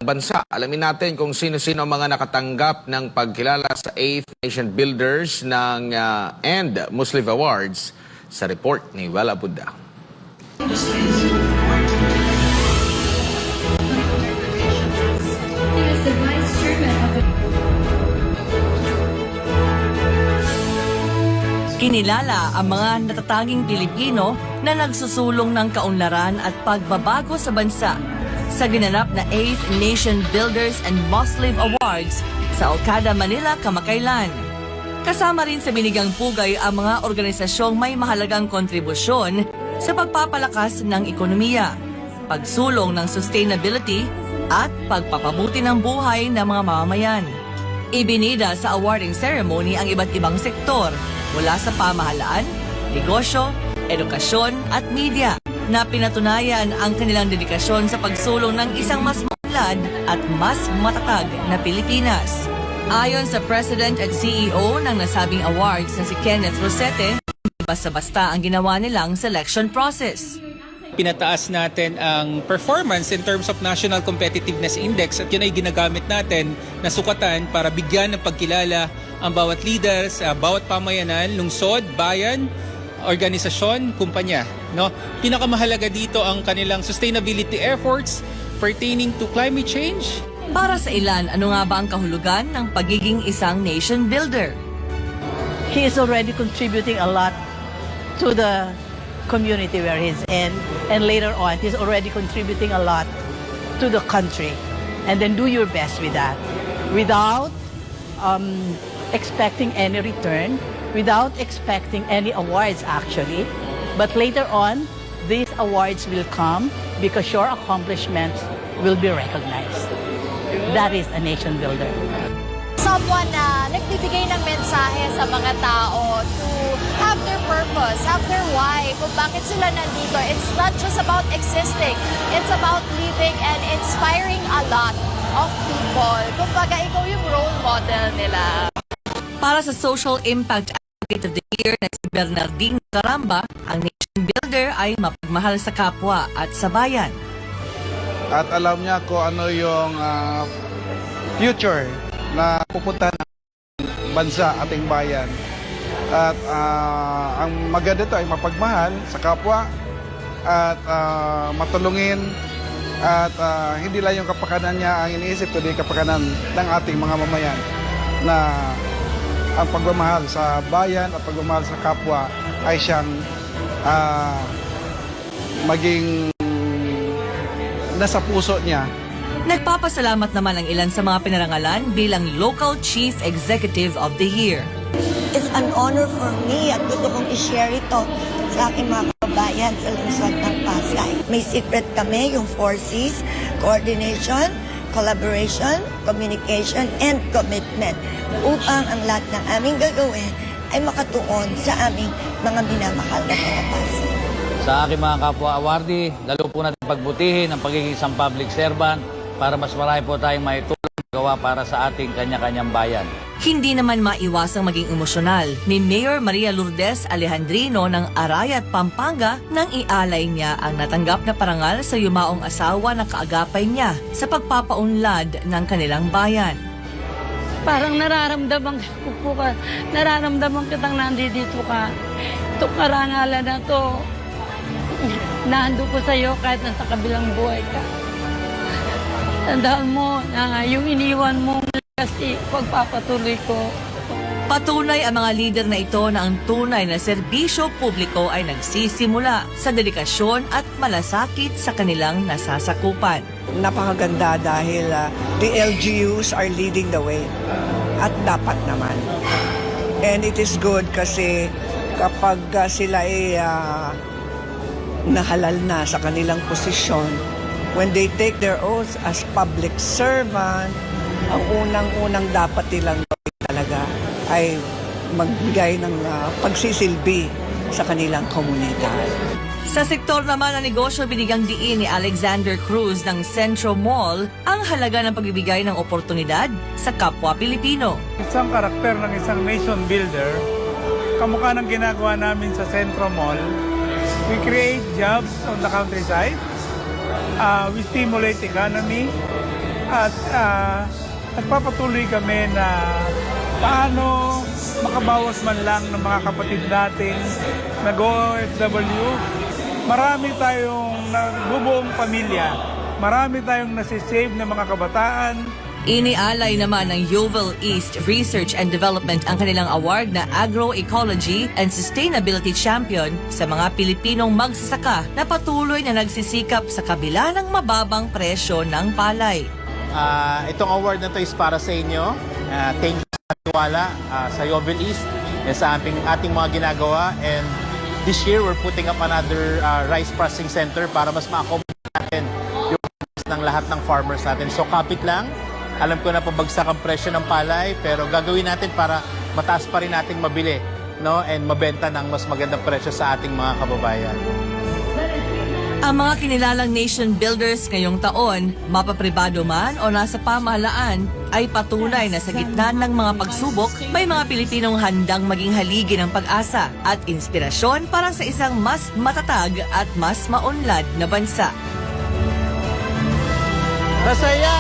bansa. Alamin natin kung sino-sino ang mga nakatanggap ng pagkilala sa 8th Nation Builders ng and Musliv Awards sa report ni Wala Buddha. Kinilala ang mga natatanging Pilipino na nagsusulong ng kaunlaran at pagbabago sa bansa sa ginanap na 8th Nation Builders and Musliv Awards sa Okada, Manila kamakailan. Kasama rin sa binigang pugay ang mga organisasyong may mahalagang kontribusyon sa pagpapalakas ng ekonomiya, pagsulong ng sustainability at pagpapabuti ng buhay ng mga mamamayan. Ibinida sa awarding ceremony ang iba't ibang sektor mula sa pamahalaan, negosyo, edukasyon at media na pinatunayan ang kanilang dedikasyon sa pagsulong ng isang mas maunlad at mas matatag na Pilipinas. Ayon sa President at CEO ng nasabing awards na si Kenneth Rosete, basta-basta ang ginawa nilang selection process. Pinataas natin ang performance in terms of National Competitiveness Index at yun ay ginagamit natin na sukatan para bigyan ng pagkilala ang bawat leaders, bawat pamayanan, lungsod, bayan, organisasyon, kumpanya. No? Pinakamahalaga dito ang kanilang sustainability efforts pertaining to climate change. Para sa ilan, ano nga ba ang kahulugan ng pagiging isang nation builder? He is already contributing a lot to the community where he's in, and later on he's already contributing a lot to the country. And then do your best with that without expecting any return, without expecting any awards actually, but later on these awards will come because your accomplishments will be recognized. That is a nation builder. Someone na nagbibigay ng mensahe sa mga tao to have their purpose, have their why, kung bakit sila nandito. It's not just about existing. It's about living and inspiring a lot of people. Kumbaga, ikaw yung role model nila. Para sa Social Impact Advocate of the Year na si Bernardine Caramba, ang nation builder ay mapagmahal sa kapwa at sa bayan. At alam niya kung ano yung future na pupunta ng bansa, ating bayan. At ang maganda ito ay mapagmahal sa kapwa at matulungin at hindi lang yung kapakanan niya ang iniisip, kundi kapakanan ng ating mga mamayan na ang pagmamahal sa bayan at pagmamahal sa kapwa ay siyang maging nasa puso niya. Nagpapasalamat naman ang ilan sa mga pinarangalan bilang Local Chief Executive of the Year. It's an honor for me at gusto kong i-share ito sa aking mga kababayan sa lungsod ng Pasay. May secret kami, yung 4Cs, coordination, collaboration, communication, and commitment upang ang lahat ng aming gagawin ay makatuon sa aming mga minamahal na Pasay. Sa aking mga kapwa awardee, lalo po natin pagbutihin ang pagiging isang public servant para mas marami po tayong maitulong gawa para sa ating kanya-kanyang bayan. Hindi naman maiwasang maging emosyonal ni Mayor Maria Lourdes Alejandrino ng Arayat, Pampanga nang ialay niya ang natanggap na parangal sa yumaong asawa na kaagapay niya sa pagpapaunlad ng kanilang bayan. Parang nararamdaman kitang nandito ka. Itong karangalan na to, nahando ko sa'yo kahit nasa kabilang buhay ka. Tandaan mo na yung iniwan mo kasi pagpapatuloy ko. Patunay ang mga leader na ito na ang tunay na serbisyo publiko ay nagsisimula sa dedikasyon at malasakit sa kanilang nasasakupan. Napakaganda dahil the LGUs are leading the way at dapat naman. And it is good kasi kapag sila ay nahalal na sa kanilang posisyon, when they take their oaths as public servant, ang unang-unang dapat nilang gawin talaga ay magbigay ng pagsisilbi sa kanilang komunidad. Sa sektor naman ng negosyo, binigyang diin ni Alexander Cruz ng Centro Mall ang halaga ng pagbibigay ng oportunidad sa kapwa Pilipino. Isang karakter ng isang nation builder, kamukha ng ginagawa namin sa Centro Mall. We create jobs on the countryside. We stimulate economy. At nagpapatuloy kami na paano makabawas man lang ng mga kapatid natin nag-OFW. Marami tayong nagbubuong pamilya. Marami tayong nasisave na mga kabataan. Inialay naman ng Yovel East Research and Development ang kanilang award na Agroecology and Sustainability Champion sa mga Pilipinong magsasaka na patuloy na nagsisikap sa kabila ng mababang presyo ng palay. Itong award na to is para sa inyo. Thank you sa tiwala sa Yovel East and sa ating mga ginagawa. And this year, we're putting up another rice processing center para mas ma-accommodate natin yung ng lahat ng farmers natin. So kapit lang. Alam ko na pabagsak ang presyo ng palay, pero gagawin natin para mataas pa rin nating mabili, no? And mabenta ng mas magandang presyo sa ating mga kababayan. Ang mga kinilalang nation builders ngayong taon, mapapribado man o nasa pamahalaan, ay patunay na sa gitna ng mga pagsubok, may mga Pilipinong handang maging haligi ng pag-asa at inspirasyon para sa isang mas matatag at mas maunlad na bansa. Masaya!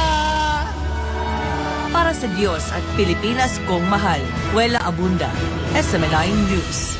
Para sa Diyos at Pilipinas kong mahal, Wela Abunda, SMNI News.